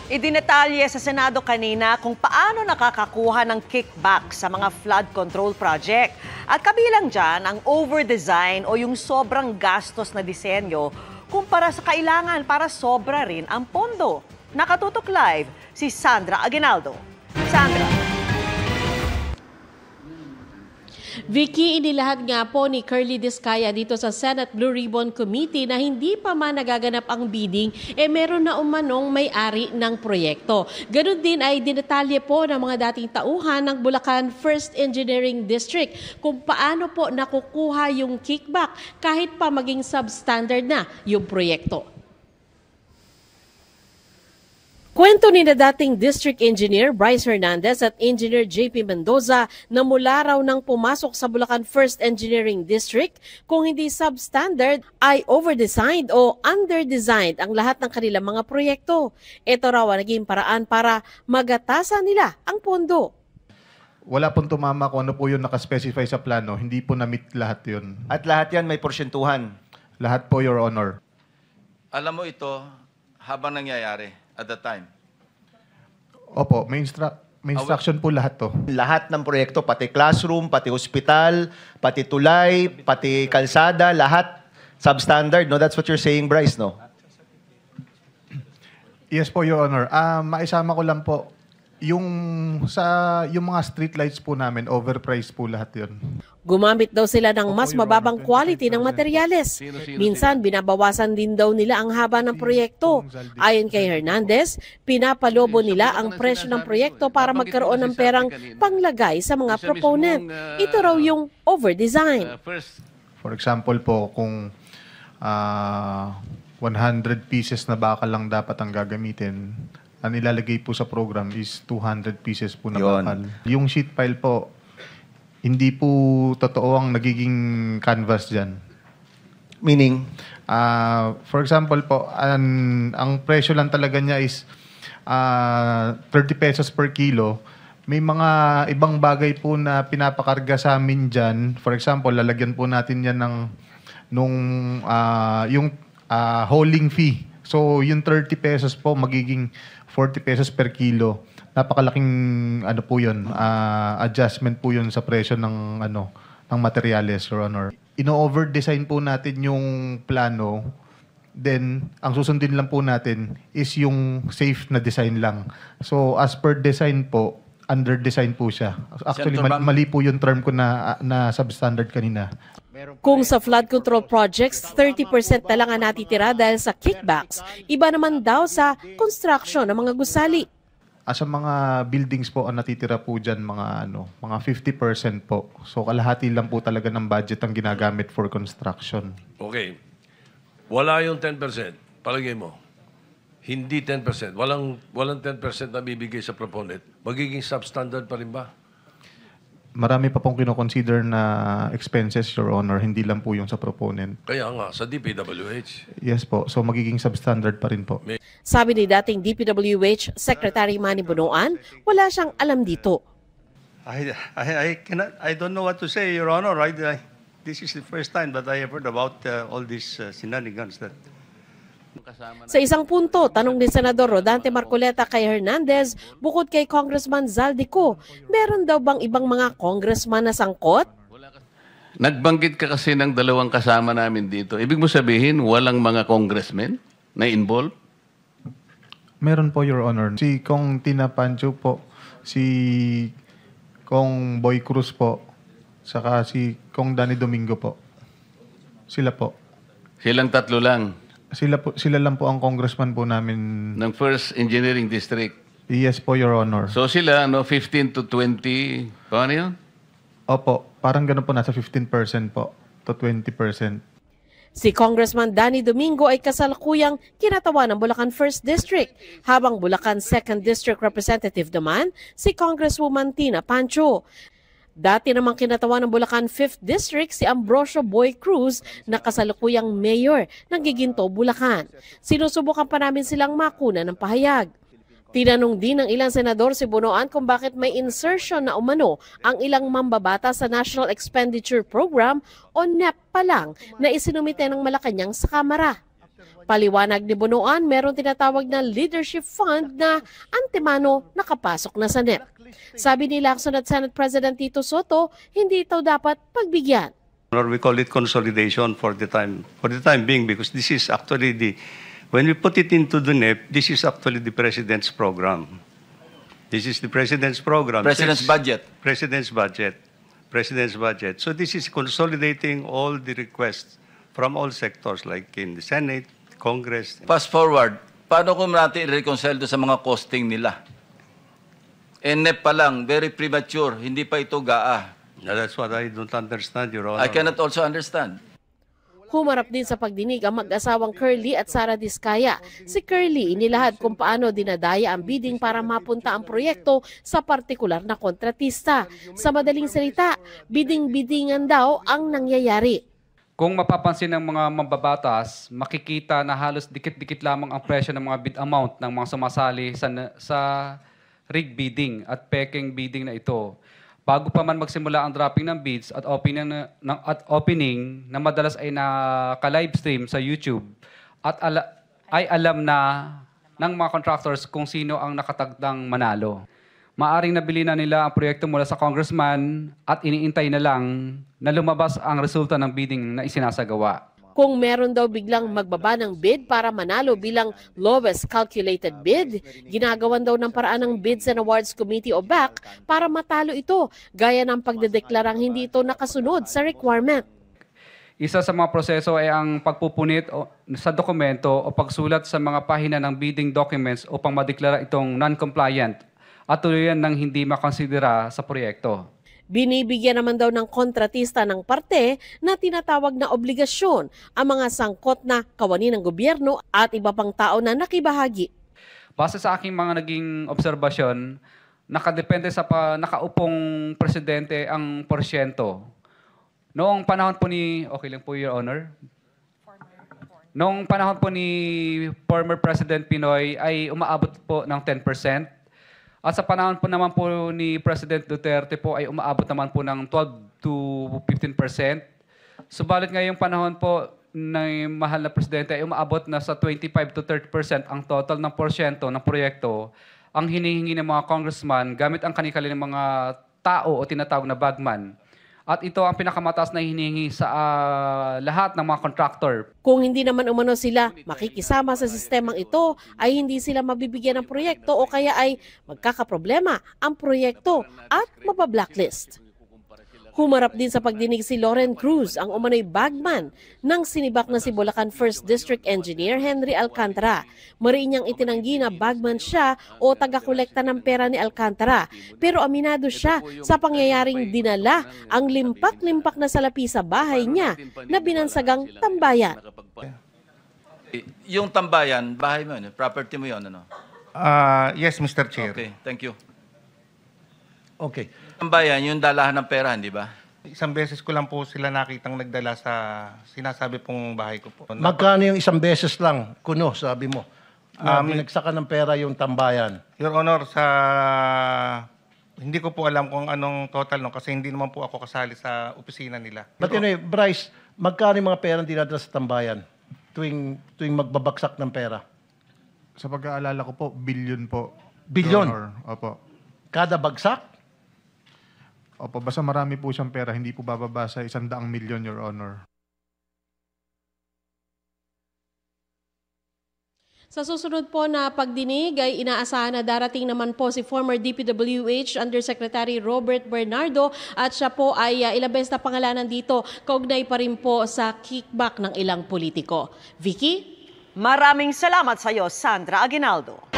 Idinetalye sa Senado kanina kung paano nakakakuha ng kickback sa mga flood control project. At kabilang dyan ang over-design o yung sobrang gastos na disenyo kumpara sa kailangan para sobra rin ang pondo. Nakatutok live si Sandra Aguinaldo. Sandra. Vicky, inilahad nga po ni Curly Discaya dito sa Senate Blue Ribbon Committee na hindi pa man nagaganap ang bidding, meron na umanong may-ari ng proyekto. Ganun din ay dinetalye po ng mga dating tauhan ng Bulacan First Engineering District kung paano po nakukuha yung kickback kahit pa maging substandard na yung proyekto. Kwento ni na dating District Engineer Bryce Hernandez at Engineer JP Mendoza na mula raw nang pumasok sa Bulacan First Engineering District, kung hindi substandard ay overdesigned o underdesigned ang lahat ng kanilang mga proyekto. Ito raw ang naging paraan para magatasan nila ang pondo. Wala pong tumama kung ano po yung nakaspecify sa plano. Hindi po na-meet lahat yun. At lahat yan may porsyentuhan. Lahat po, Your Honor. Alam mo ito habang nangyayari at the time? Opo, may instruction po lahat to. Lahat ng proyekto, pati classroom, pati hospital, pati tulay, pati kalsada, lahat substandard, no? That's what you're saying, Bryce, no? Yes po, Your Honor. Maisama ko lang po, yung mga street lights po namin, overpriced po lahat yun. Gumamit daw sila ng mas mababang quality ng materyales. Minsan, binabawasan din daw nila ang haba ng proyekto. Ayon kay Hernandez, pinapalobo nila ang presyo ng proyekto para magkaroon ng perang panglagay sa mga proponent. Ito raw yung overdesign. For example po, kung 100 pieces na bakal lang dapat ang gagamitin, ang ilalagay po sa program is 200 pieces po na bakal. Yung sheet pile po, hindi po totoo ang nagiging canvas dyan. Meaning? For example po, ang presyo lang talaga niya is 30 pesos per kilo. May mga ibang bagay po na pinapakarga sa amin dyan. For example, lalagyan po natin yan yung hauling fee. So, yung 30 pesos po, magiging 40 pesos per kilo. Napakalaking po yun, adjustment po yun sa presyo ng materyales, Your Honor. Ino-overdesign po natin yung plano, then ang susundin lang po natin is yung safe na design lang. So, as per design po, under-design po siya. Actually, mali po yung term ko na substandard kanina. Kung sa flood control projects, 30% na lang ang natitira dahil sa kickbacks, iba naman daw sa construction ng mga gusali. Sa mga buildings po, ang natitira po dyan, mga 50% po. So, kalahati lang po talaga ng budget ang ginagamit for construction. Okay. Wala yung 10%. Palagay mo. Hindi 10%. Walang 10% na bibigay sa proponent. Magiging substandard pa rin ba? Marami pa pong kinoconsider na expenses, Your Honor. Hindi lang po yung sa proponent. Kaya nga, sa DPWH. Yes po. So, magiging substandard pa rin po. Sabi ni dating DPWH Secretary Manny Bunuan, wala siyang alam dito. I don't know what to say, Your Honor. This is the first time that I have heard about all these shenanigans that... Sa isang punto, tanong ni Senador Rodante Marcoleta kay Hernandez, bukod kay Congressman Zaldico, meron daw bang ibang mga congressman na sangkot? Nagbanggit ka kasi ng dalawang kasama namin dito. Ibig mo sabihin, walang mga congressmen na involved? Meron po, Your Honor. Si Kong Tina Pancho po, si Kong Boy Cruz po, saka si Kong Danny Domingo po. Sila po. Silang tatlo lang? Sila lang po ang congressman po namin. Ng First Engineering District? Yes po, Your Honor. So sila, 15 to 20, paano yun? Opo, parang gano'n po, nasa 15% po to 20%. Si Congressman Danny Domingo ay kasalukuyang kinatawan ng Bulacan First District, habang Bulacan Second District Representative naman si Congresswoman Tina Pancho. Dati namang kinatawan ng Bulacan 5th District si Ambrosio Boy Cruz na kasalukuyang mayor ng Giginto, Bulacan. Sinusubukan pa namin silang makuna ng pahayag. Tinanong din ng ilang senador si Bunuan kung bakit may insertion na umano ang ilang mambabata sa National Expenditure Program o NEP pa lang na isinumite ng Malacanang sa Kamara. Paliwanag ni Bunuan, meron tinatawag na leadership fund na antemano nakapasok na sa NEP. Sabi ni Lacson at Senate President Tito Soto, hindi ito dapat pagbigyan. Or we call it consolidation for the time being, because this is actually when we put it into the NEP, this is actually the President's program. This is the President's program. President's budget. President's budget. President's budget. So this is consolidating all the requests from all sectors, like in the Senate, Congress. Fast forward, paano kung natin i-reconcile doon sa mga costing nila? NEP pa lang, very premature, hindi pa ito GAA. Now, that's what I don't understand, Your Honor. I cannot also understand. Humarap din sa pagdinig ang mag-asawang Curly at Sara Diskaya. Si Curly inilahad kung paano dinadaya ang bidding para mapunta ang proyekto sa partikular na kontratista. Sa madaling salita, bidding-biddingan daw ang nangyayari. Kung mapapansin ng mga mambabatas, makikita na halos dikit-dikit lamang ang presyo ng mga bid amount ng mga sumasali sa rig bidding at peking bidding na ito. Bago pa man magsimula ang dropping ng bids at opening na madalas ay naka-livestream sa YouTube at ay alam na ng mga contractors kung sino ang nakatagdang manalo. Maaring nabili na nila ang proyekto mula sa congressman at iniintay na lang na lumabas ang resulta ng bidding na isinasagawa. Kung meron daw biglang magbaba ng bid para manalo bilang lowest calculated bid, ginagawan daw ng paraan ng Bids and Awards Committee o BAC para matalo ito, gaya ng pagdedeklarang hindi ito nakasunod sa requirement. Isa sa mga proseso ay ang pagpupunit sa dokumento o pagsulat sa mga pahina ng bidding documents upang madeklara itong non-compliant at tuluyan ng hindi makonsidera sa proyekto. Binibigyan naman daw ng kontratista ng parte na tinatawag na obligasyon ang mga sangkot na kawani ng gobyerno at iba pang tao na nakibahagi. Base sa aking mga naging obserbasyon, nakadepende sa nakaupong presidente ang porsyento. Noong panahon po ni, okay lang po Your Honor, noong panahon po ni former President Pinoy ay umaabot po ng 10%. At sa panahon po naman po ni President Duterte po ay umaabot naman po ng 12 to 15%. Subalit ngayong panahon po ng mahal na presidente ay umaabot na sa 25 to 30% ang total ng porsyento ng proyekto ang hinihingi ng mga congressman gamit ang kanilang mga tao o tinatawag na bagman. At ito ang pinakamataas na hinihingi sa lahat ng mga contractor. Kung hindi naman umano sila makikisama sa sistemang ito, ay hindi sila mabibigyan ng proyekto o kaya ay magkakaproblema ang proyekto at mabablacklist. Humarap din sa pagdinig si Loren Cruz, ang umano'y bagman ng sinibak na si Bulacan 1st District Engineer Henry Alcantara. Mariin niyang itinanggi na bagman siya o taga-kolekta ng pera ni Alcantara. Pero aminado siya sa pangyayaring dinala ang limpak-limpak na salapi sa bahay niya na binansagang tambayan. Yung tambayan, bahay mo yun, property mo yun, ano? Yes, Mr. Chair. Okay, thank you. Okay. Tambayan, yung dalahan ng pera, hindi ba? Isang beses ko lang po sila nakitang nagdala sa sinasabi pong bahay ko po. Magkano yung isang beses lang, kuno, sabi mo? Binagsakan ng pera yung tambayan. Your Honor, hindi ko po alam kung anong total no, kasi hindi naman po ako kasali sa opisina nila. But anyway, Bryce, magkano yung mga pera dinadala sa tambayan tuwing magbabagsak ng pera? Sa pag-aalala ko po, billion po. Billion? Your Honor. Opo. Kada bagsak? Opo, basta marami po siyang pera, hindi po bababa sa 100 milyon, Your Honor. Sa susunod po na pagdinig ay inaasahan na darating naman po si former DPWH Undersecretary Robert Bernardo at siya po ay ilang beses na pangalanan dito, kaugnay pa rin po sa kickback ng ilang politiko. Vicky? Maraming salamat sa iyo, Sandra Aguinaldo.